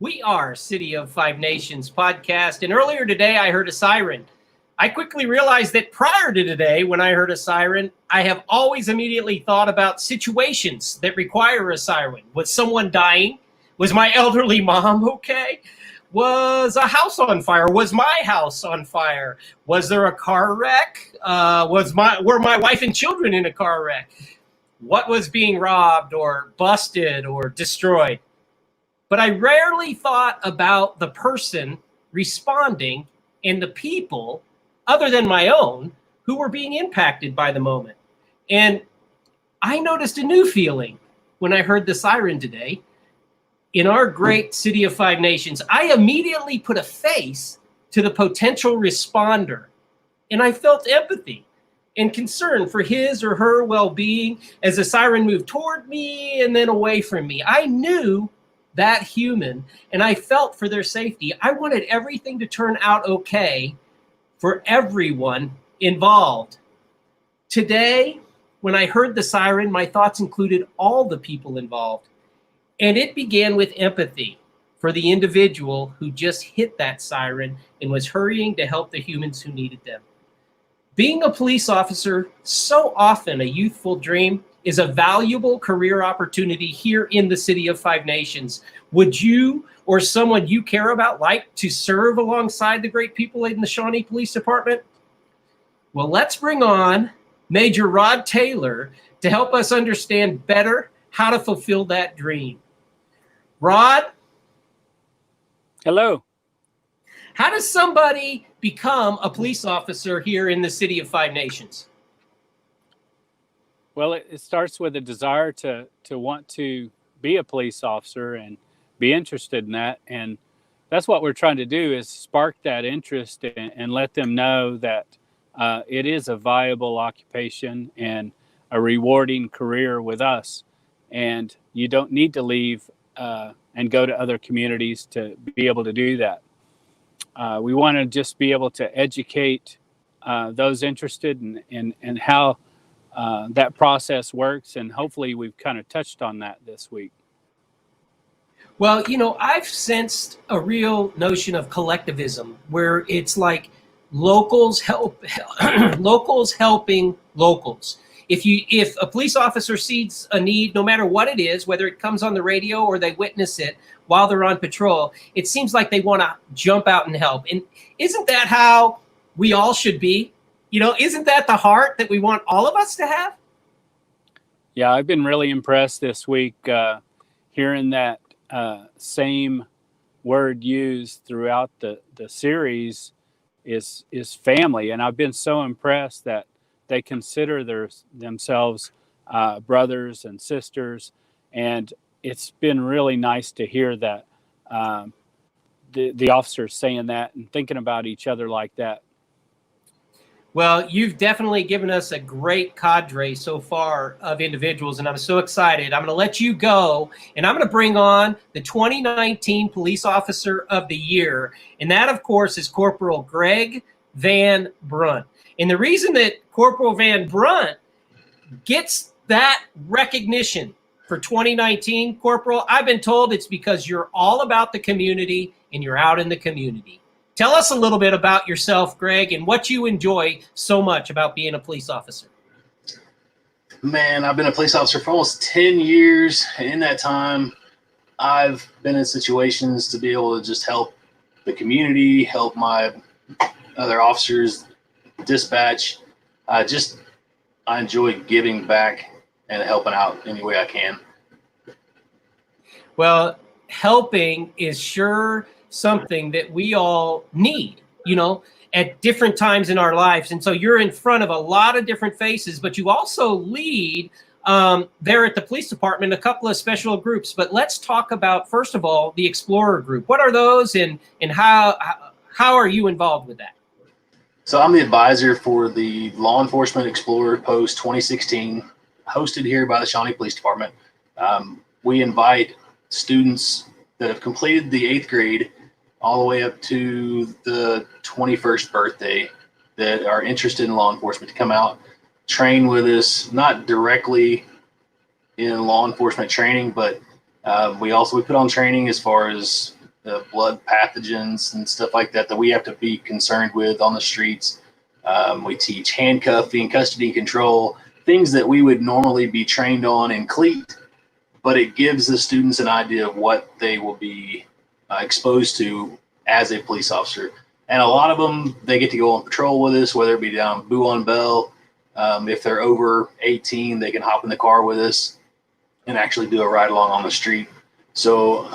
We are City of Five Nations podcast, and earlier today I heard a siren. I quickly realized that prior to today, when I heard a siren, I have always immediately thought about situations that require a siren. Was someone dying? Was my elderly mom okay? Was a house on fire? Was my house on fire? Was there a car wreck? Were my wife and children in a car wreck? What was being robbed or busted or destroyed? But I rarely thought about the person responding and the people, other than my own, who were being impacted by the moment. And I noticed a new feeling when I heard the siren today. In our great City of Five Nations, I immediately put a face to the potential responder, and I felt empathy and concern for his or her well-being as the siren moved toward me and then away from me. I knew that human, and I felt for their safety. I wanted everything to turn out okay for everyone involved. Today, when I heard the siren, my thoughts included all the people involved. And it began with empathy for the individual who just hit that siren and was hurrying to help the humans who needed them. Being a police officer, so often a youthful dream, is a valuable career opportunity here in the City of Five Nations. Would you or someone you care about like to serve alongside the great people in the Shawnee Police Department? Well, let's bring on Major Rod Taylor to help us understand better how to fulfill that dream. Rod? Hello. How does somebody become a police officer here in the City of Five Nations? Well, it starts with a desire to want to be a police officer and be interested in that. And that's what we're trying to do, is spark that interest and let them know that it is a viable occupation and a rewarding career with us. And you don't need to leave and go to other communities to be able to do that. We want to just be able to educate those interested in how that process works, and hopefully we've kind of touched on that this week. Well, I've sensed a real notion of collectivism where it's like locals helping locals. If a police officer sees a need, no matter what it is, whether it comes on the radio or they witness it while they're on patrol, it seems like they want to jump out and help. And isn't that how we all should be? Isn't that the heart that we want all of us to have? Yeah, I've been really impressed this week hearing that same word used throughout the series is family. And I've been so impressed that they consider themselves brothers and sisters. And it's been really nice to hear that the officers saying that and thinking about each other like that. Well, you've definitely given us a great cadre so far of individuals, and I'm so excited. I'm going to let you go, and I'm going to bring on the 2019 Police Officer of the Year, and that, of course, is Corporal Greg VanBrunt. And the reason that Corporal VanBrunt gets that recognition for 2019, Corporal, I've been told it's because you're all about the community and you're out in the community. Tell us a little bit about yourself, Greg, and what you enjoy so much about being a police officer. Man, I've been a police officer for almost 10 years. In that time, I've been in situations to be able to just help the community, help my other officers, dispatch. I enjoy giving back and helping out any way I can. Well, helping is sure something that we all need, at different times in our lives. And so you're in front of a lot of different faces, but you also lead there at the police department a couple of special groups. But let's talk about, first of all, the Explorer group. What are those, and how are you involved with that? So I'm the advisor for the Law Enforcement Explorer Post 2016, hosted here by the Shawnee Police Department. We invite students that have completed the 8th grade all the way up to the 21st birthday that are interested in law enforcement to come out, train with us, not directly in law enforcement training, but we put on training as far as the blood pathogens and stuff like that we have to be concerned with on the streets. We teach handcuffing, custody control, things that we would normally be trained on in CLEAT, but it gives the students an idea of what they will be exposed to as a police officer. And a lot of them, they get to go on patrol with us, whether it be down Boo on Bell. If they're over 18, they can hop in the car with us and actually do a ride along on the street. So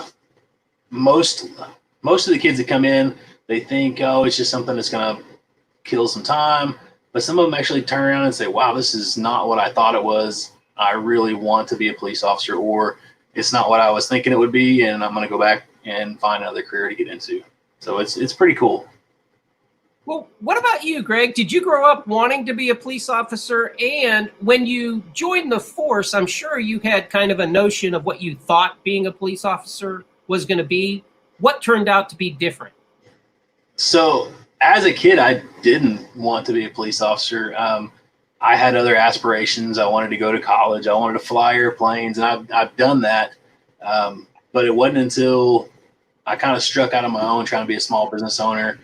most of the kids that come in, they think, oh, it's just something that's going to kill some time. But some of them actually turn around and say, wow, this is not what I thought it was. I really want to be a police officer, or it's not what I was thinking it would be, and I'm going to go back and find another career to get into. So it's pretty cool. Well, what about you, Greg? Did you grow up wanting to be a police officer? And when you joined the force, I'm sure you had kind of a notion of what you thought being a police officer was going to be. What turned out to be different? So as a kid, I didn't want to be a police officer. I had other aspirations. I wanted to go to college. I wanted to fly airplanes, and I've done that. But it wasn't until I kind of struck out on my own trying to be a small business owner.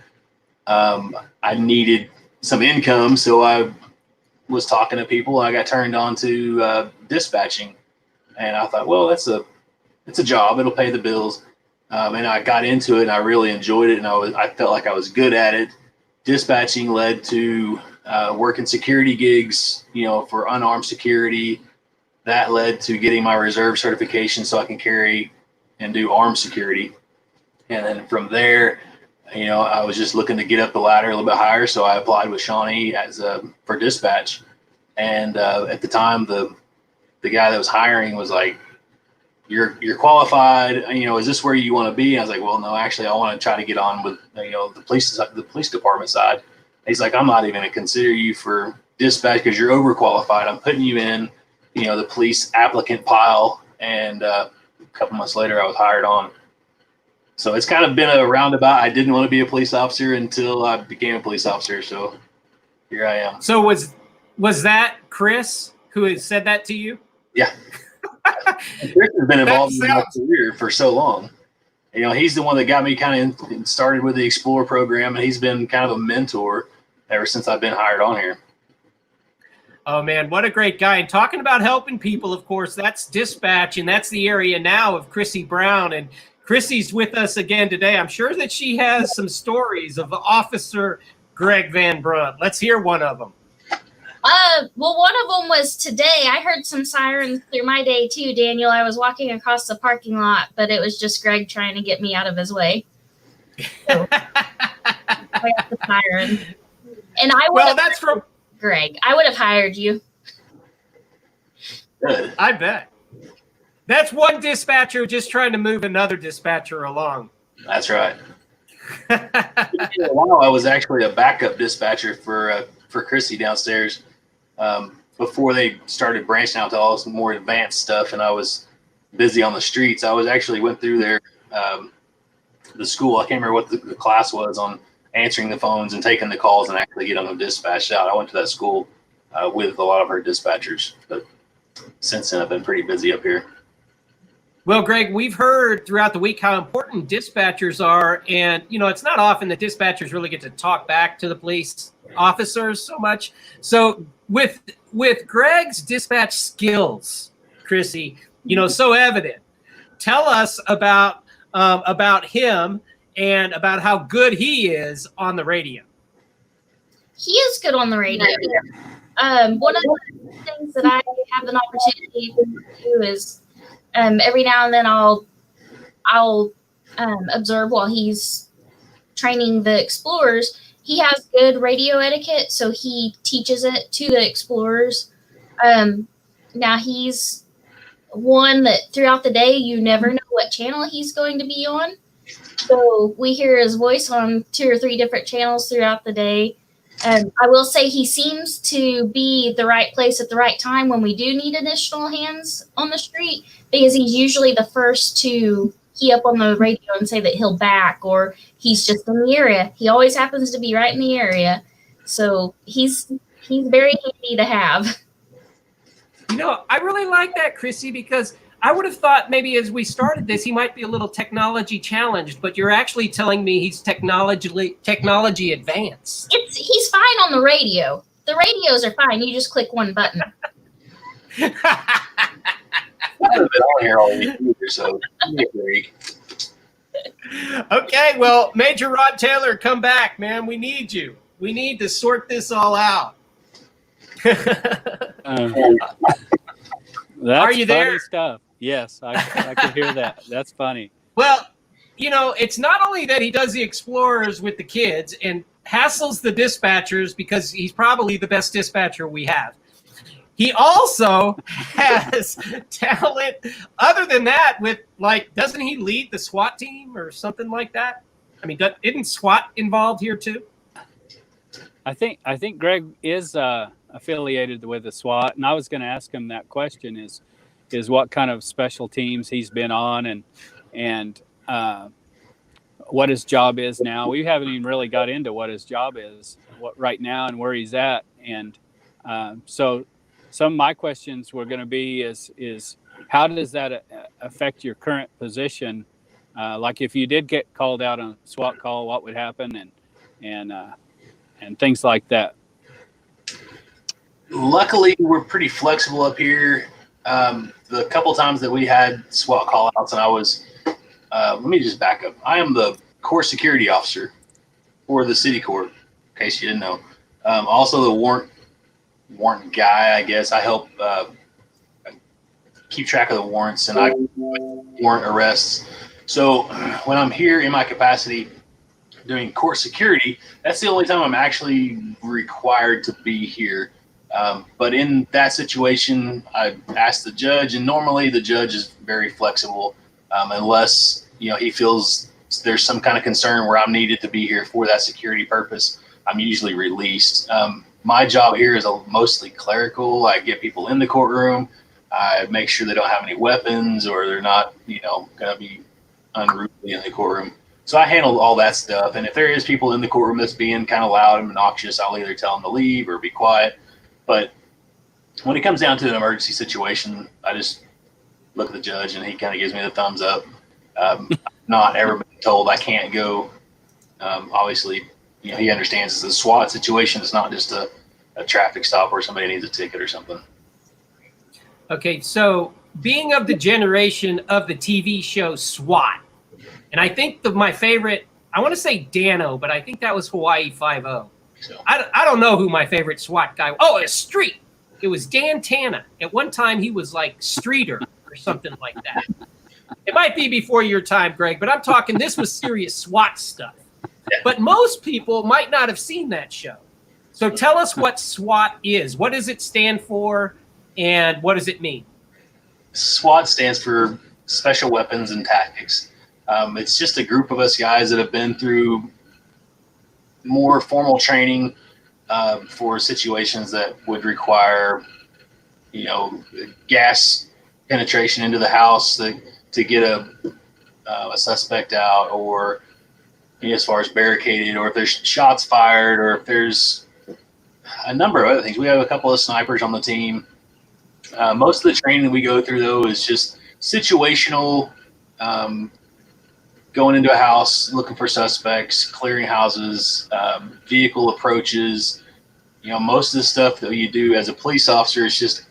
I needed some income, so I was talking to people. I got turned on to dispatching, and I thought, well, it's a job. It'll pay the bills. And I got into it, and I really enjoyed it, and I felt like I was good at it. Dispatching led to working security gigs, for unarmed security. That led to getting my reserve certification so I can carry and do armed security. And then from there, I was just looking to get up the ladder a little bit higher, so I applied with Shawnee for dispatch. And at the time, the guy that was hiring was like, "You're qualified. Is this where you want to be?" And I was like, "Well, no, actually, I want to try to get on with the police department side." And he's like, "I'm not even going to consider you for dispatch because you're overqualified. I'm putting you in, the police applicant pile." And a couple months later, I was hired on. So it's kind of been a roundabout. I didn't want to be a police officer until I became a police officer. So here I am. So was that Chris who had said that to you? Yeah. Chris has been involved in my career for so long. He's the one that got me kind of started with the Explorer program, and he's been kind of a mentor ever since I've been hired on here. Oh, man, what a great guy. And talking about helping people, of course, that's dispatch, and that's the area now of Chrissy Brown. And Chrissy's with us again today. I'm sure that she has some stories of Officer Greg VanBrunt. Let's hear one of them. Well, one of them was today. I heard some sirens through my day too, Daniel. I was walking across the parking lot, but it was just Greg trying to get me out of his way. So, I got the siren. And that's from Greg. I would have hired you. Good. I bet. That's one dispatcher just trying to move another dispatcher along. That's right. For a while, I was actually a backup dispatcher for Chrissy downstairs before they started branching out to all some more advanced stuff, and I was busy on the streets. I went through there, the school. I can't remember what the class was on answering the phones and taking the calls and actually getting them dispatched out. I went to that school with a lot of her dispatchers, but since then I've been pretty busy up here. Well, Greg, we've heard throughout the week how important dispatchers are. And, it's not often that dispatchers really get to talk back to the police officers so much. So with Greg's dispatch skills, Chrissy, so evident, tell us about him and about how good he is on the radio. He is good on the radio. One of the things that I have an opportunity to do is every now and then I'll observe while he's training the explorers. He has good radio etiquette, so he teaches it to the explorers. Now he's one that throughout the day you never know what channel he's going to be on. So we hear his voice on 2 or 3 different channels throughout the day. I will say he seems to be the right place at the right time when we do need additional hands on the street, because he's usually the first to key up on the radio and say that he'll back, or he's just in the area. He always happens to be right in the area. So he's very handy to have. I really like that, Chrissy, because I would have thought maybe as we started this, he might be a little technology challenged, but you're actually telling me he's technology advanced. He's fine on the radio. The radios are fine. You just click one button. I haven't been on here all week either, so give me a break. Okay, well, Major Rod Taylor, come back, man. We need you. We need to sort this all out. That's Are you there? funny stuff. Yes, I can hear that. That's funny. Well, you know, it's not only that he does the explorers with the kids and hassles the dispatchers because he's probably the best dispatcher we have. He also has talent other than that with, like, doesn't he lead the SWAT team or something like that? I mean, isn't SWAT involved here too? I think Greg is affiliated with the SWAT, and I was going to ask him that question: is what kind of special teams he's been on, and what his job is now. We haven't even really got into what his job is right now and where he's at, and so some of my questions were going to be is how does that affect your current position? Like if you did get called out on a SWAT call, what would happen, and things like that. Luckily, we're pretty flexible up here. The couple times that we had SWAT call outs, and I was, let me just back up. I am the core security officer for the city court, in case you didn't know. Also the warrant guy, I guess. I help keep track of the warrants, and I warrant arrests. So when I'm here in my capacity doing court security, that's the only time I'm actually required to be here. But in that situation, I asked the judge, and normally the judge is very flexible, unless he feels there's some kind of concern where I'm needed to be here for that security purpose. I'm usually released. My job here is mostly clerical. I get people in the courtroom. I make sure they don't have any weapons or they're not, going to be unruly in the courtroom. So I handle all that stuff. And if there is people in the courtroom that's being kind of loud and obnoxious, I'll either tell them to leave or be quiet. But when it comes down to an emergency situation, I just look at the judge and he kind of gives me the thumbs up. Not ever been told I can't go. Obviously, he understands it's a SWAT situation. It's not just a traffic stop where somebody needs a ticket or something. Okay, so being of the generation of the TV show SWAT, and I think my favorite, I want to say Dano, but I think that was Hawaii Five-0. So I don't know who my favorite SWAT guy. Oh, it's Street. It was Dan Tana. At one time, he was like Streeter or something like that. It might be before your time, Greg, but I'm talking this was serious SWAT stuff. Yeah. But most people might not have seen that show. So tell us what SWAT is. What does it stand for, and what does it mean? SWAT stands for Special Weapons and Tactics. It's just a group of us guys that have been through more formal training for situations that would require, gas penetration into the house to get a suspect out, or as far as barricaded, or if there's shots fired, or if there's a number of other things. We have a couple of snipers on the team. Most of the training that we go through, though, is just situational, going into a house, looking for suspects, clearing houses, vehicle approaches. Most of the stuff that you do as a police officer is just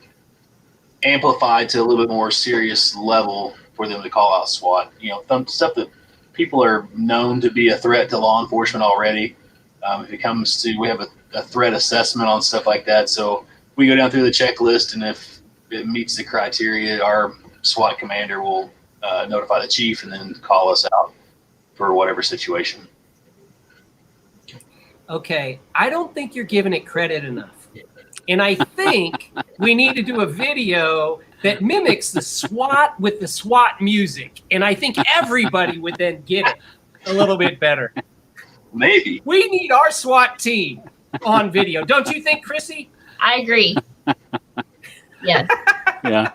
amplified to a little bit more serious level for them to call out SWAT. Stuff that people are known to be a threat to law enforcement already. If it comes to, we have a threat assessment on stuff like that. So we go down through the checklist, and if it meets the criteria, our SWAT commander will notify the chief and then call us out for whatever situation. Okay, I don't think you're giving it credit enough. And I think we need to do a video that mimics the SWAT with the SWAT music. And I think everybody would then get it a little bit better. Maybe. We need our SWAT team on video. Don't you think, Chrissy? I agree. Yes. Yeah.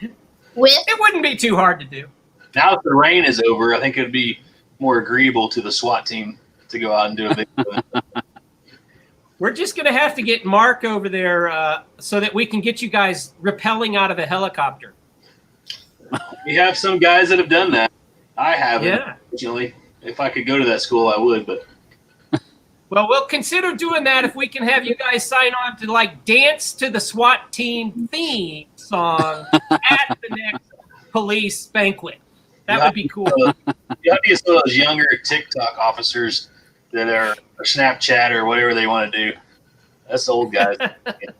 It wouldn't be too hard to do. Now that the rain is over, I think it'd be more agreeable to the SWAT team to go out and do a video. We're just going to have to get Mark over there so that we can get you guys rappelling out of a helicopter. We have some guys that have done that. I haven't. Yeah. Unfortunately, if I could go to that school, I would. But Well, we'll consider doing that if we can have you guys sign on to like dance to the SWAT team theme song at the next police banquet. That would be cool. You have to get some of those younger TikTok officers that are or Snapchat or whatever they want to do. That's the old guys. A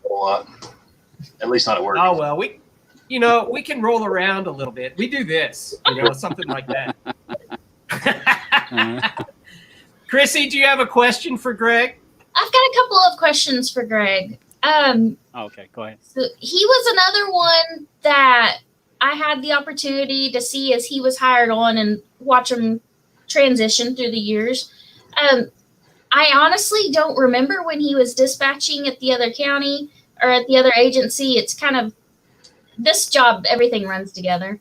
lot. At least not at work. Oh well, we can roll around a little bit. We do this, something like that. Chrissy, do you have a question for Greg? I've got a couple of questions for Greg. Okay, go ahead. So he was another one that I had the opportunity to see as he was hired on and watch him transition through the years. I honestly don't remember when he was dispatching at the other county or at the other agency. It's kind of this job, everything runs together.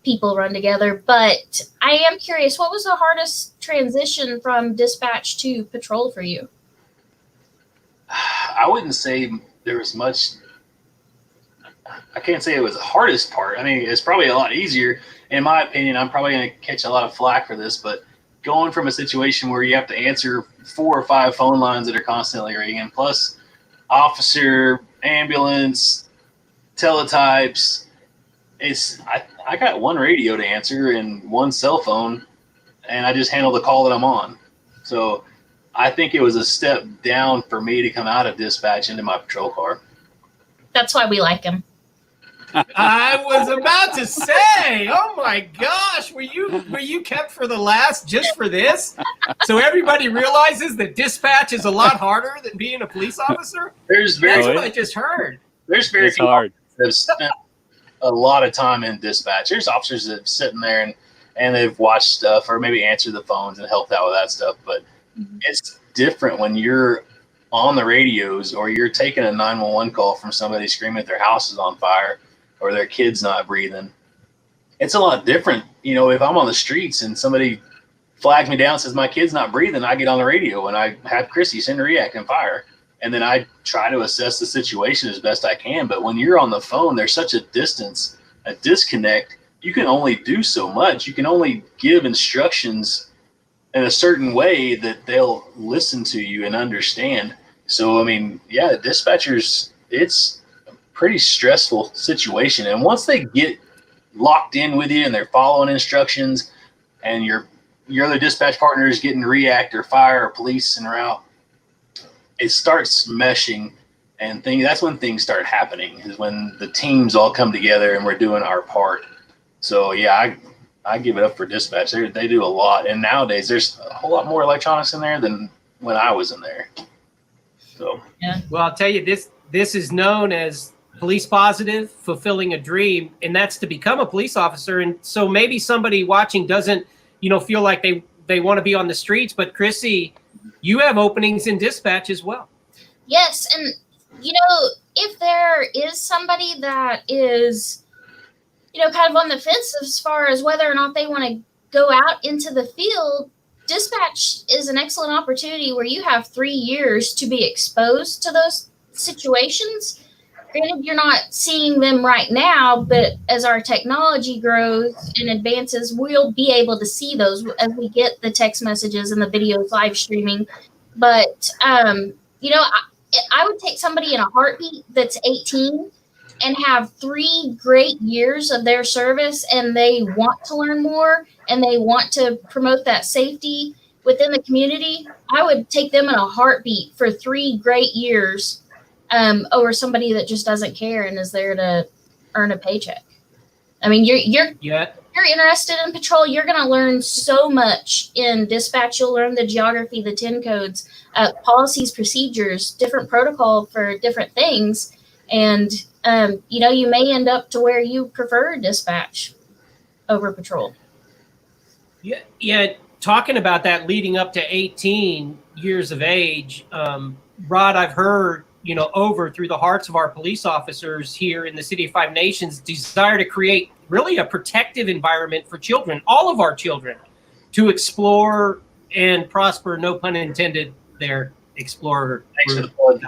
People run together. But I am curious, what was the hardest transition from dispatch to patrol for you? I wouldn't say there was much. I can't say it was the hardest part. I mean, it's probably a lot easier. In my opinion, I'm probably going to catch a lot of flack for this, but going from a situation where you have to answer 4 or 5 phone lines that are constantly ringing, plus officer, ambulance, teletypes, I got 1 radio to answer and 1 cell phone, and I just handle the call that I'm on. So I think it was a step down for me to come out of dispatch into my patrol car. That's why we like him. I was about to say, oh my gosh, were you kept for the last just for this? So everybody realizes that dispatch is a lot harder than being a police officer? That's what I just heard. There's very It's few hard. officers that have spent a lot of time in dispatch. There's officers that are sitting there and they've watched stuff or maybe answered the phones and helped out with that stuff. But it's different when you're on the radios or you're taking a 911 call from somebody screaming that their house is on fire or their kid's not breathing. It's a lot different. If I'm on the streets and somebody flags me down and says my kid's not breathing, I get on the radio and I have Chrissy send a react and fire. And then I try to assess the situation as best I can. But when you're on the phone, there's such a distance, a disconnect. You can only do so much. You can only give instructions in a certain way that they'll listen to you and understand. So, dispatchers, it's a pretty stressful situation. And once they get locked in with you and they're following instructions and your other dispatch partner is getting react or fire or police en route, it starts meshing, and that's when things start happening, is when the teams all come together and we're doing our part. So yeah, I give it up for dispatch. They do a lot, and nowadays there's a whole lot more electronics in there than when I was in there. So Yeah. Well, I'll tell you, this is known as Police Positive, Fulfilling a Dream, and that's to become a police officer. And so maybe somebody watching doesn't, feel like they want to be on the streets, but Chrissy, you have openings in dispatch as well. Yes, and if there is somebody that is, kind of on the fence as far as whether or not they want to go out into the field, dispatch is an excellent opportunity where you have 3 years to be exposed to those situations. Granted, you're not seeing them right now, but as our technology grows and advances, we'll be able to see those as we get the text messages and the videos live streaming. But, I would take somebody in a heartbeat that's 18 and have 3 great years of their service, and they want to learn more and they want to promote that safety within the community. I would take them in a heartbeat for 3 great years over somebody that just doesn't care and is there to earn a paycheck. I mean, you're interested in patrol, you're going to learn so much in dispatch. You'll learn the geography, the 10 codes, policies, procedures, different protocol for different things. And, you may end up to where you prefer dispatch over patrol. Yeah. Talking about that leading up to 18 years of age, Rod, I've heard, over through the hearts of our police officers here in the City of Five Nations, desire to create really a protective environment for children, all of our children, to explore and prosper, no pun intended there, explorer. Thanks for the plug.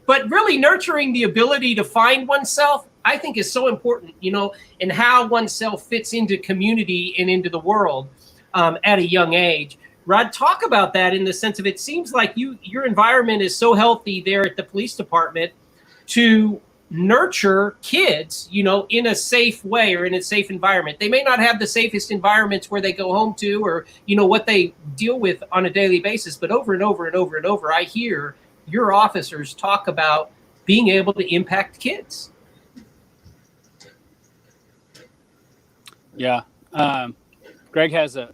But really nurturing the ability to find oneself. I think is so important, in how oneself fits into community and into the world at a young age. Rod, talk about that in the sense of, it seems like your environment is so healthy there at the police department to nurture kids, in a safe way or in a safe environment. They may not have the safest environments where they go home to, or, what they deal with on a daily basis, but over and over and over and over, I hear your officers talk about being able to impact kids. Yeah. Greg has an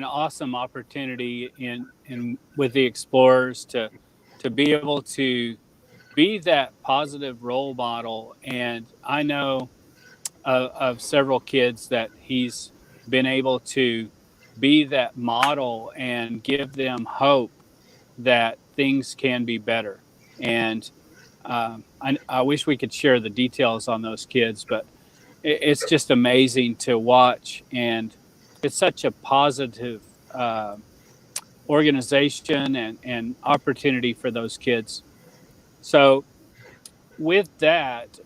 awesome opportunity in with the Explorers to be able to be that positive role model. And I know of several kids that he's been able to be that model and give them hope that things can be better. And I wish we could share the details on those kids, but it's just amazing to watch. And it's such a positive organization and opportunity for those kids. So with that,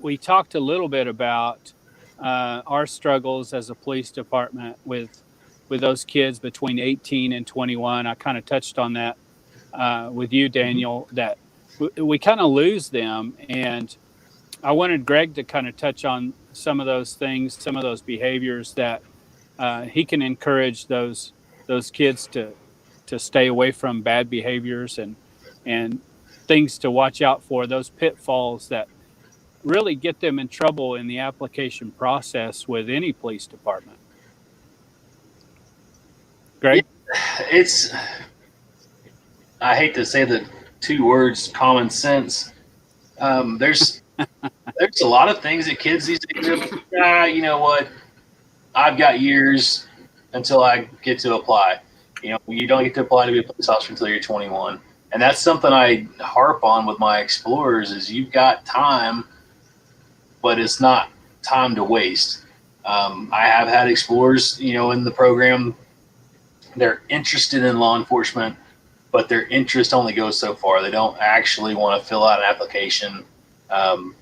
we talked a little bit about our struggles as a police department with those kids between 18 and 21. I kind of touched on that with you, Daniel, that we kind of lose them. And I wanted Greg to kind of touch on some of those things, some of those behaviors that he can encourage those kids to stay away from bad behaviors and things to watch out for, those pitfalls that really get them in trouble in the application process with any police department. Greg? I hate to say the two words, common sense. There's a lot of things that kids these days are like, you know what? I've got years until I get to apply. You don't get to apply to be a police officer until you're 21. And that's something I harp on with my Explorers is you've got time, but it's not time to waste. I have had Explorers, in the program, they're interested in law enforcement, but their interest only goes so far. They don't actually want to fill out an application.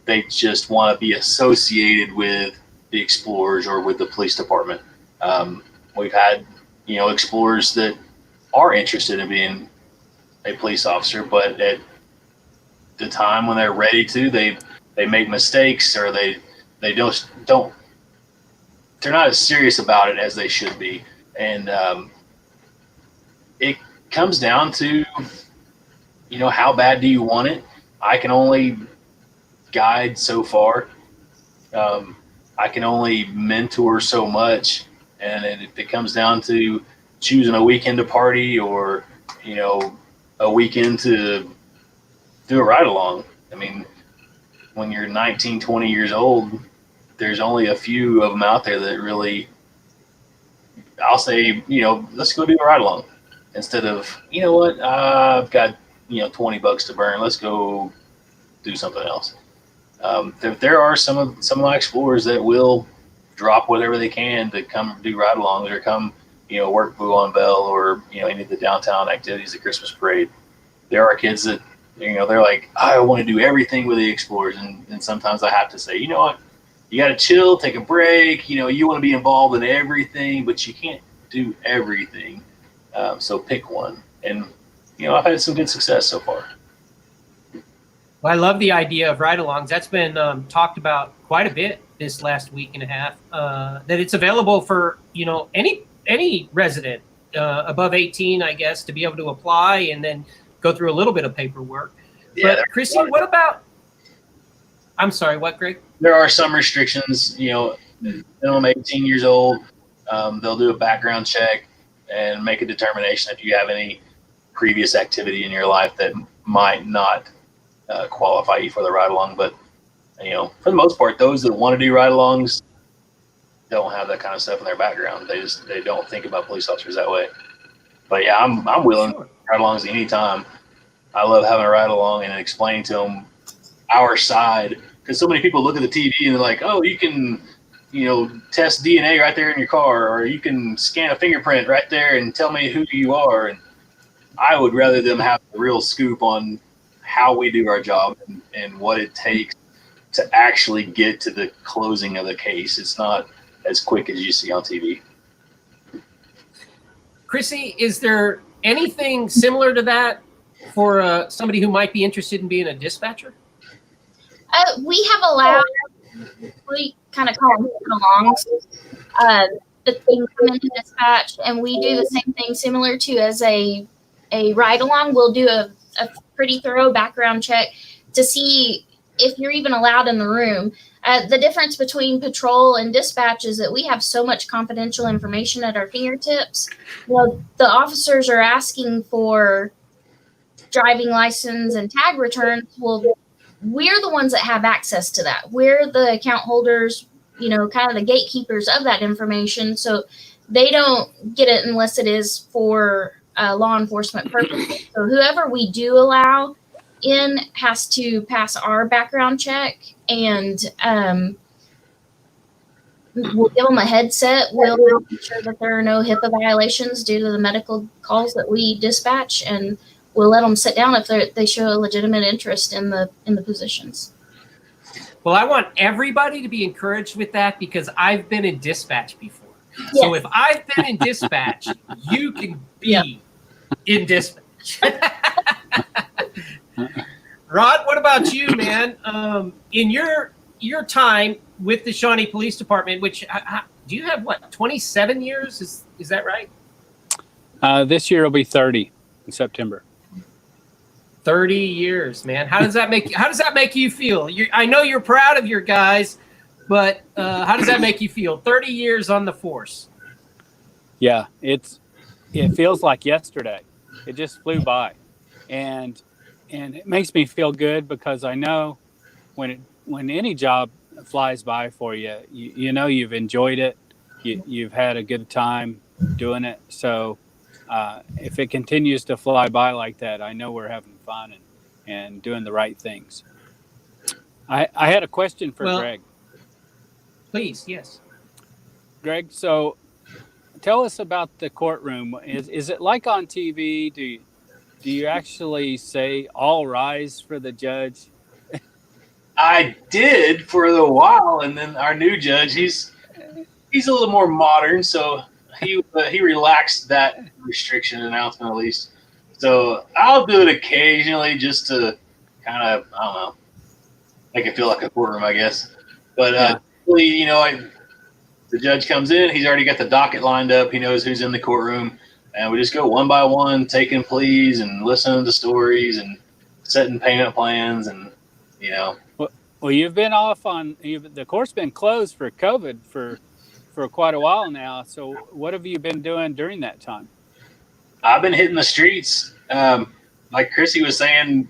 They just want to be associated with the Explorers or with the police department. We've had, Explorers that are interested in being a police officer, but at the time when they're ready to, they make mistakes, or they don't they're not as serious about it as they should be. And it comes down to, how bad do you want it? I can only guide so far. I can only mentor so much. And if it comes down to choosing a weekend to party or, a weekend to do a ride along. I mean, when you're 19, 20 years old, there's only a few of them out there that really, I'll say, let's go do a ride along instead of, I've got, $20 to burn. Let's go do something else. There are some of my Explorers that will drop whatever they can to come do ride alongs or come, work Boo on Bell or, any of the downtown activities, the Christmas parade. There are kids that, they're like, I want to do everything with the Explorers. And sometimes I have to say, you know what, you got to chill, take a break. You want to be involved in everything, but you can't do everything. So pick one. And, I've had some good success so far. Well, I love the idea of ride-alongs. That's been talked about quite a bit this last week and a half, that it's available for, any resident above 18, I guess, to be able to apply and then go through a little bit of paperwork. Yeah, but Chrissy, what about, I'm sorry, what, Greg? There are some restrictions, minimum 18 years old. They'll do a background check and make a determination if you have any previous activity in your life that might not qualify you for the ride-along. But, for the most part, those that want to do ride-alongs don't have that kind of stuff in their background. They don't think about police officers that way. But, yeah, I'm willing to ride-alongs anytime. I love having a ride-along and explaining to them our side. Because so many people look at the TV and they're like, oh, you can, test DNA right there in your car, or you can scan a fingerprint right there and tell me who you are. And I would rather them have the real scoop on how we do our job and what it takes to actually get to the closing of the case. It's not as quick as you see on TV. Chrissy, is there anything similar to that for somebody who might be interested in being a dispatcher? We have allowed, we kind of call them alongs, that they come into dispatch, and we do the same thing similar to as a ride along. We'll do a pretty thorough background check to see if you're even allowed in the room. The difference between patrol and dispatch is that we have so much confidential information at our fingertips. Well, the officers are asking for driving license and tag returns. Well, we're the ones that have access to that. We're the account holders, you know, kind of the gatekeepers of that information. So they don't get it unless it is for law enforcement purposes. So whoever we do allow in has to pass our background check, and we'll give them a headset. We'll make sure that there are no HIPAA violations due to the medical calls that we dispatch, and we'll let them sit down if they show a legitimate interest in the positions. Well, I want everybody to be encouraged with that, because I've been in dispatch before. Yes. So if I've been in dispatch, you can be in dispatch. Rod, what about you, man? In your time with the Shawnee Police Department, which do you have, what, 27 years? Is that right? This year will be 30 in September. 30 years, man. How does that make you feel? I know you're proud of your guys, but how does that make you feel? 30 years on the force. Yeah, it feels like yesterday. It just flew by, and it makes me feel good, because I know when any job flies by for you, you know you've enjoyed it, you've had a good time doing it. So if it continues to fly by like that, I know we're having fun and doing the right things. I had a question for Greg. Please, yes. Greg, so tell us about the courtroom. Is it like on TV? Do you actually say all rise for the judge? I did for a while, and then our new judge, he's a little more modern, so he relaxed that restriction announcement at least. So I'll do it occasionally just to kind of, I don't know, make it feel like a courtroom, I guess. But you know, the judge comes in, he's already got the docket lined up, he knows who's in the courtroom, and we just go one by one, taking pleas and listening to stories and setting payment plans, and you know. Well, you've been off on the court's been closed for COVID for quite a while now. So what have you been doing during that time? I've been hitting the streets. Like Chrissy was saying,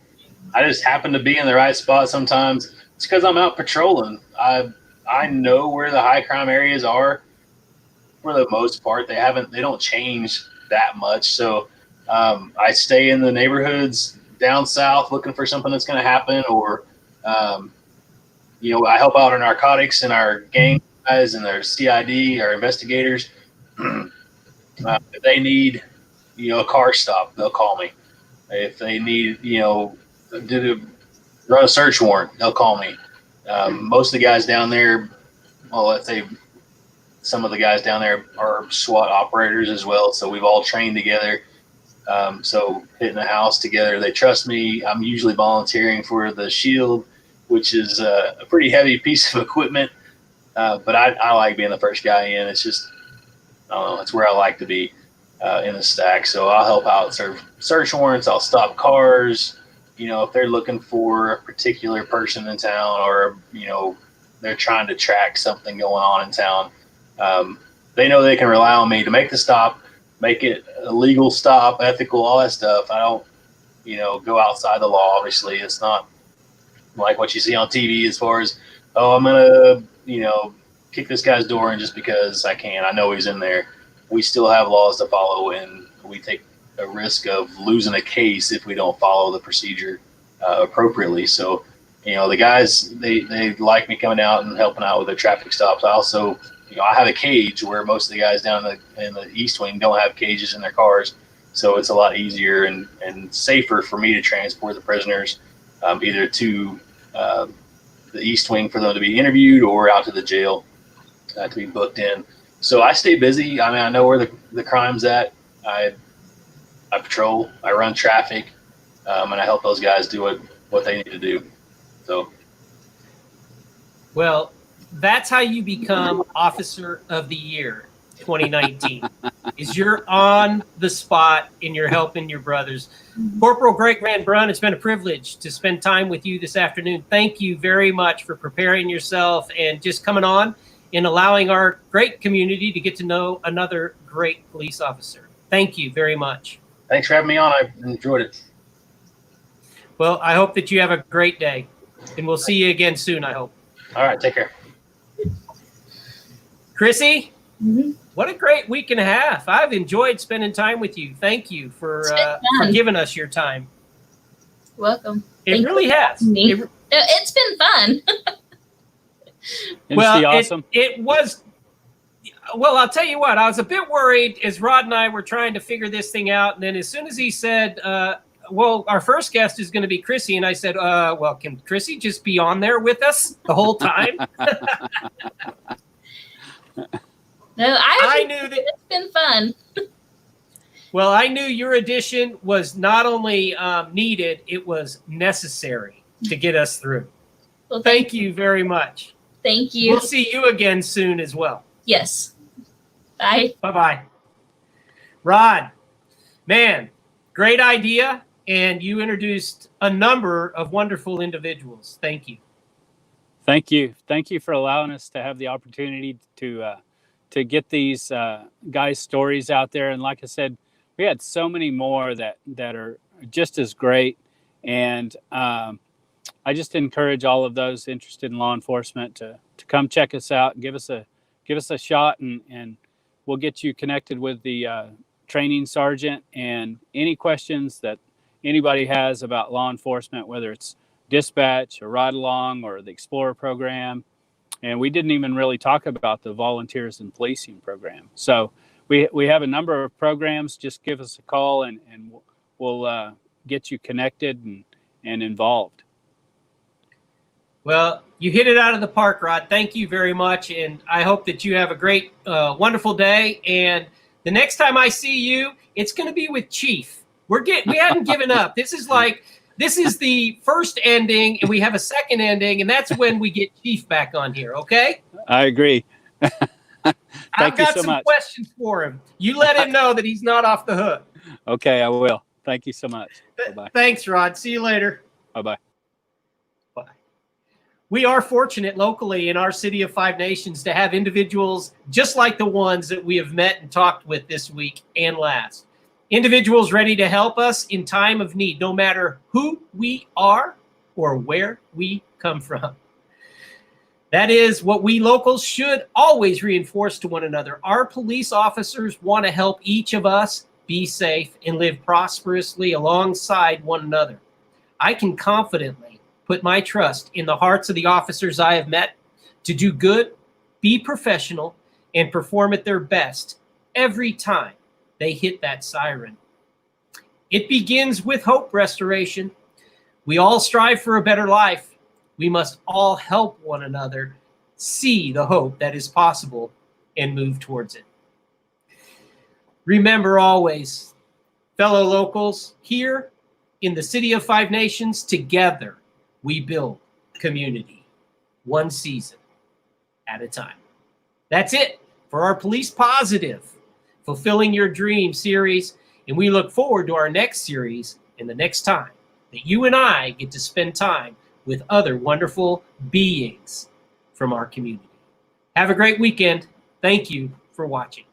I just happen to be in the right spot sometimes. It's because I'm out patrolling. I know where the high crime areas are for the most part. They don't change that much. So I stay in the neighborhoods down south looking for something that's going to happen, or you know, I help out our narcotics and our gang guys and their CID, our investigators. If they need, you know, a car stop, they'll call me. If they need, you know, run a search warrant, they'll call me. Most of the guys down there, well, let's say some of the guys down there are SWAT operators as well, so we've all trained together. So hitting the house together, they trust me. I'm usually volunteering for the Shield, which is a pretty heavy piece of equipment, but I like being the first guy in. It's just, I don't know, it's where I like to be in the stack. So I'll help out serve search warrants. I'll stop cars. You know, if they're looking for a particular person in town, or, you know, they're trying to track something going on in town, they know they can rely on me to make the stop, make it a legal stop, ethical, all that stuff. I don't, you know, go outside the law. Obviously, it's not like what you see on TV as far as, oh, I'm going to, you know, kick this guy's door in just because I can. I know he's in there. We still have laws to follow, and we take a risk of losing a case if we don't follow the procedure appropriately. So, you know, the guys, they like me coming out and helping out with the traffic stops. I also, you know, I have a cage where most of the guys down in the East Wing don't have cages in their cars. So it's a lot easier and safer for me to transport the prisoners either to the East Wing for them to be interviewed or out to the jail to be booked in. So I stay busy. I mean, I know where the crime's at. I patrol, I run traffic, and I help those guys do what they need to do. So. Well, that's how you become Officer of the Year 2019, is you're on the spot and you're helping your brothers. Corporal Greg VanBrunt, it's been a privilege to spend time with you this afternoon. Thank you very much for preparing yourself and just coming on and allowing our great community to get to know another great police officer. Thank you very much. Thanks for having me on. I enjoyed it. Well, I hope that you have a great day, and we'll see you again soon, I hope. All right, take care. Chrissy, what a great week and a half. I've enjoyed spending time with you. Thank you for giving us your time. Welcome. It really has. It's been fun. Well, awesome. It was. Well, I'll tell you what, I was a bit worried as Rod and I were trying to figure this thing out. And then as soon as he said, well, our first guest is going to be Chrissy. And I said, well, can Chrissy just be on there with us the whole time? No, I knew that it's been fun. Well, I knew your addition was not only needed, it was necessary to get us through. Well, thank you very much. Thank you. We'll see you again soon as well. Yes. Bye. Bye-bye. Rod, man, great idea. And you introduced a number of wonderful individuals. Thank you. Thank you. Thank you for allowing us to have the opportunity to get these guys' stories out there. And like I said, we had so many more that are just as great. And I just encourage all of those interested in law enforcement to come check us out, give us a shot, and we'll get you connected with the training sergeant. And any questions that anybody has about law enforcement, whether it's dispatch or ride along or the Explorer program. And we didn't even really talk about the volunteers in policing program. So we have a number of programs. Just give us a call and we'll get you connected and involved. Well, you hit it out of the park, Rod. Thank you very much. And I hope that you have a great, wonderful day. And the next time I see you, it's going to be with Chief. We haven't given up. This is the first ending, and we have a second ending, and that's when we get Chief back on here, okay? I agree. I've got some questions for him. You let him know that he's not off the hook. Okay, I will. Thank you so much. Bye-bye. Thanks, Rod. See you later. Bye-bye. Bye. We are fortunate locally in our city of Five Nations to have individuals just like the ones that we have met and talked with this week and last. Individuals ready to help us in time of need, no matter who we are or where we come from. That is what we locals should always reinforce to one another. Our police officers want to help each of us be safe and live prosperously alongside one another. I can confidently put my trust in the hearts of the officers I have met to do good, be professional, and perform at their best every time they hit that siren. It begins with hope restoration. We all strive for a better life. We must all help one another see the hope that is possible and move towards it. Remember always, fellow locals, here in the city of Five Nations, together we build community, one season at a time. That's it for our Police Positive Fulfilling Your Dream series, and we look forward to our next series and the next time that you and I get to spend time with other wonderful beings from our community. Have a great weekend. Thank you for watching.